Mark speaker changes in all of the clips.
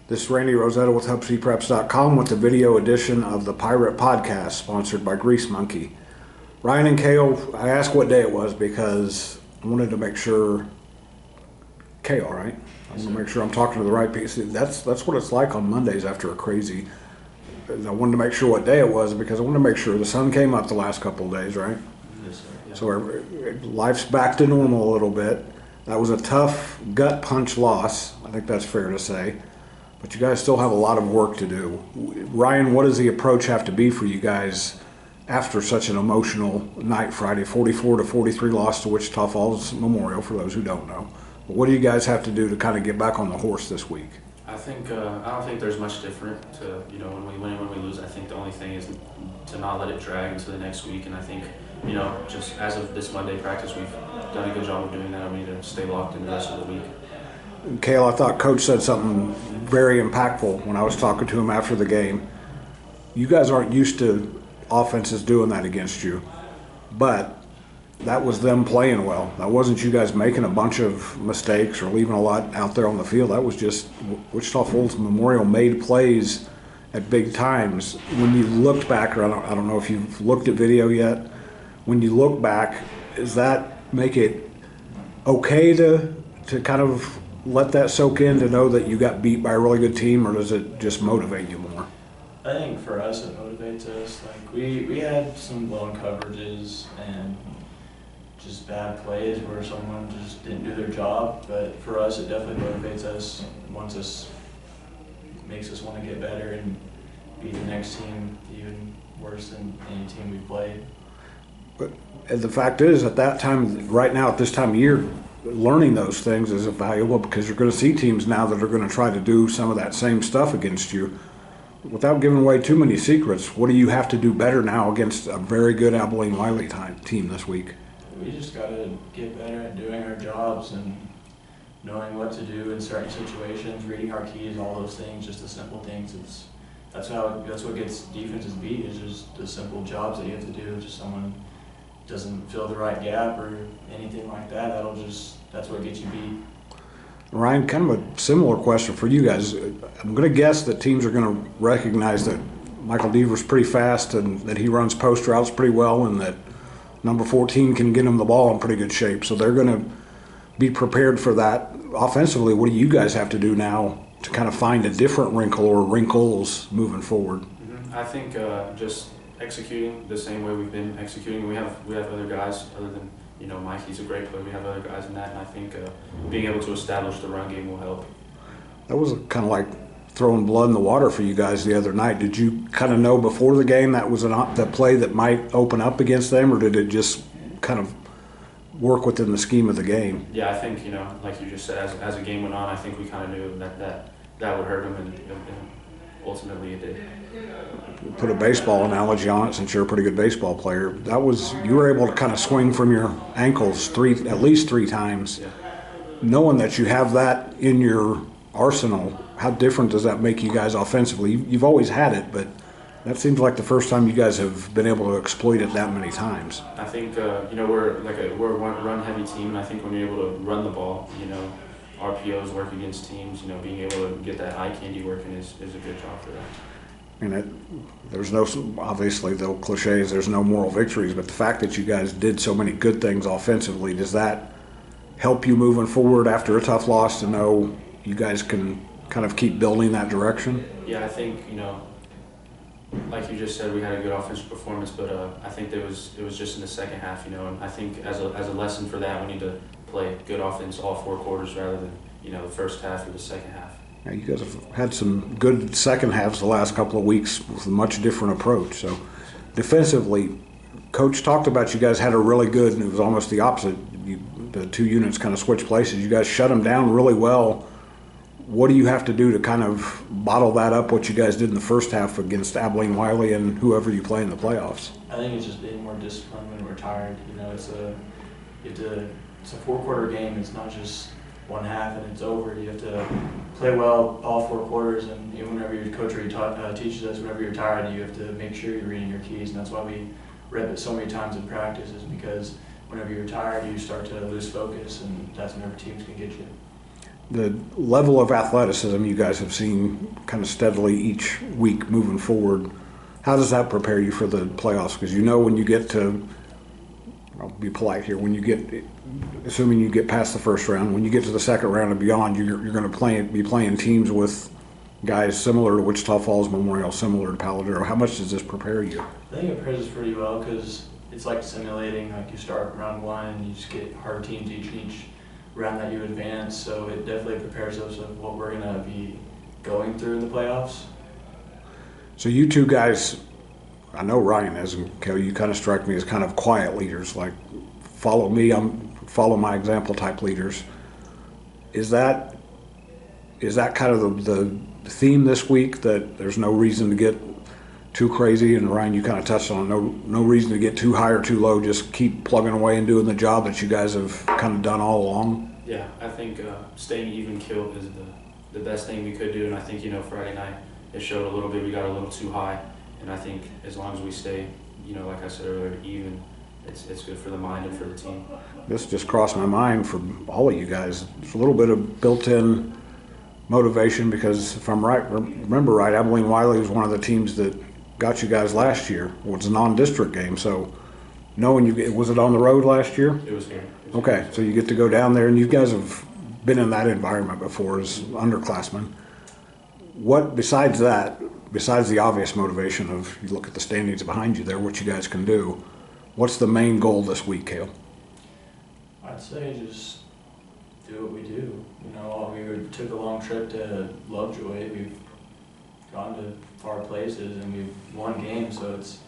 Speaker 1: This is Randy Rosetta with HubCpreps.com with the video edition of the Pirate Podcast, sponsored by Grease Monkey. Ryan and Kale, I asked what day it was because I wanted to make sure. Kale, right? I want to make sure I'm talking to the right people. That's what it's like on Mondays after a crazy. I wanted to make sure what day it was because I wanted to make sure the sun came up the last couple of days, right?
Speaker 2: Yes, sir. Yeah.
Speaker 1: So life's back to normal a little bit. That was a tough gut punch loss. I think that's fair to say. But you guys still have a lot of work to do. Ryan, what does the approach have to be for you guys after such an emotional night Friday? 44-43 loss to Wichita Falls Memorial, for those who don't know. But what do you guys have to do to kind of get back on the horse this week?
Speaker 2: I don't think there's much different to, when we win and when we lose. I think the only thing is to not let it drag into the next week. And I think, just as of this Monday practice, we've done a good job of doing that. We need to stay locked in the rest of the week.
Speaker 1: Kale, I thought Coach said something very impactful when I was talking to him after the game. You guys aren't used to offenses doing that against you, but that was them playing well. That wasn't you guys making a bunch of mistakes or leaving a lot out there on the field. That was just Wichita Falls Memorial made plays at big times. When you looked back, or I don't know if you've looked at video yet, when you look back, does that make it okay to kind of let that soak in, to know that you got beat by a really good team, or does it just motivate you more?
Speaker 3: I think for us it motivates us. Like we had some blown coverages and just bad plays where someone just didn't do their job, but for us it definitely motivates us, makes us want to get better and beat the next team even worse than any team we've played.
Speaker 1: But the fact is, at that time, right now at this time of year, learning those things is valuable because you're going to see teams now that are going to try to do some of that same stuff against you. Without giving away too many secrets, what do you have to do better now against a very good Abilene Wiley team this week? We
Speaker 3: just got to get better at doing our jobs and knowing what to do in certain situations, reading our keys, all those things, just the simple things. That's what gets defenses beat, is just the simple jobs that you have to do. Just someone doesn't fill the right gap or anything like that, that's what gets you beat.
Speaker 1: Ryan, kind of a similar question for you guys. I'm going to guess that teams are going to recognize that Michael Deaver's pretty fast and that he runs post routes pretty well, and that number 14 can get him the ball in pretty good shape. So they're going to be prepared for that. Offensively, what do you guys have to do now to kind of find a different wrinkle or wrinkles moving forward?
Speaker 2: I think just executing the same way we've been executing. We have other guys other than Mike. He's a great player. We have other guys in that, and I think being able to establish the run game will help.
Speaker 1: That was kind of like throwing blood in the water for you guys the other night. Did you kind of know before the game that was the play that might open up against them, or did it just kind of work within the scheme of the game?
Speaker 2: Yeah, I think like you just said, as the game went on, I think we kind of knew that would hurt them, and ultimately it did.
Speaker 1: Put a baseball analogy on it, since you're a pretty good baseball player. You were able to kind of swing from your ankles at least three times.
Speaker 2: Yeah.
Speaker 1: Knowing that you have that in your arsenal, how different does that make you guys offensively? You've always had it, but that seems like the first time you guys have been able to exploit it that many times.
Speaker 2: I think we're a run-heavy team, and I think when you're able to run the ball, RPOs work against teams. Being able to get that eye candy working is a good job for that.
Speaker 1: There's obviously the old cliches, there's no moral victories, but the fact that you guys did so many good things offensively, does that help you moving forward after a tough loss to know you guys can kind of keep building that direction?
Speaker 2: Yeah, I think, like you just said, we had a good offensive performance, but I think it was just in the second half, and I think as a lesson for that, we need to play good offense all four quarters rather than, the first half or the second half.
Speaker 1: Yeah, you guys have had some good second halves the last couple of weeks with a much different approach. So defensively, Coach talked about you guys had a really good, and it was almost the opposite. The two units kind of switched places. You guys shut them down really well. What do you have to do to kind of bottle that up, what you guys did in the first half against Abilene Wiley and whoever you play in the playoffs?
Speaker 3: I think it's just being more disciplined when we're tired. It's a four-quarter game. It's not just one half and it's over. You have to play well all four quarters, and whenever your coach teaches us, whenever you're tired, you have to make sure you're reading your keys, and that's why we rep it so many times in practice, is because whenever you're tired, you start to lose focus, and that's whenever teams can get you.
Speaker 1: the level of athleticism you guys have seen kind of steadily each week moving forward, how does that prepare you for the playoffs? Because you know when you get to, I'll be polite here, when you get, assuming you get past the first round, when you get to the second round and beyond, you're going to be playing teams with guys similar to Wichita Falls Memorial, similar to Paladero. How much does this prepare you?
Speaker 3: I think it prepares us pretty well because it's like simulating. Like you start round one, and you just get hard teams each round that you advance. So it definitely prepares us of what we're gonna be going through in the playoffs.
Speaker 1: So you two guys, I know Ryan is, and Kale, you kind of strike me as kind of quiet leaders, like follow me, follow my example type leaders. Is that kind of the theme this week, that there's no reason to get too crazy? And Ryan, you kind of touched on it, no reason to get too high or too low, just keep plugging away and doing the job that you guys have kind of done all along?
Speaker 2: Yeah, I think staying even keeled is the best thing we could do, and I think, Friday night it showed a little bit. We got a little too high, and I think as long as we stay, like I said earlier, even, it's good for the mind and for the team.
Speaker 1: This just crossed my mind for all of you guys. There's a little bit of built-in motivation because if I'm remember right, Abilene Wiley was one of the teams that got you guys last year. It was a non-district game, so knowing was it on the road last year?
Speaker 2: It was here.
Speaker 1: Okay, so you get to go down there, and you guys have been in that environment before as underclassmen. What, besides the obvious motivation of you look at the standings behind you there, what you guys can do, what's the main goal this week, Kale?
Speaker 3: I'd say just do what we do. We took a long trip to Lovejoy. We've gone to far places and we've won games, so it's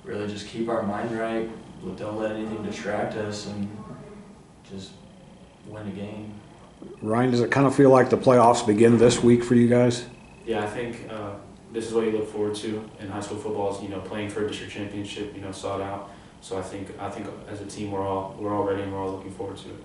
Speaker 3: really just keep our mind right, don't let anything distract us, and just win a game.
Speaker 1: Ryan, does it kind of feel like the playoffs begin this week for you guys?
Speaker 2: Yeah, I think this is what you look forward to in high school football is, playing for a district championship, sought out. So I think as a team we're all ready and we're all looking forward to it.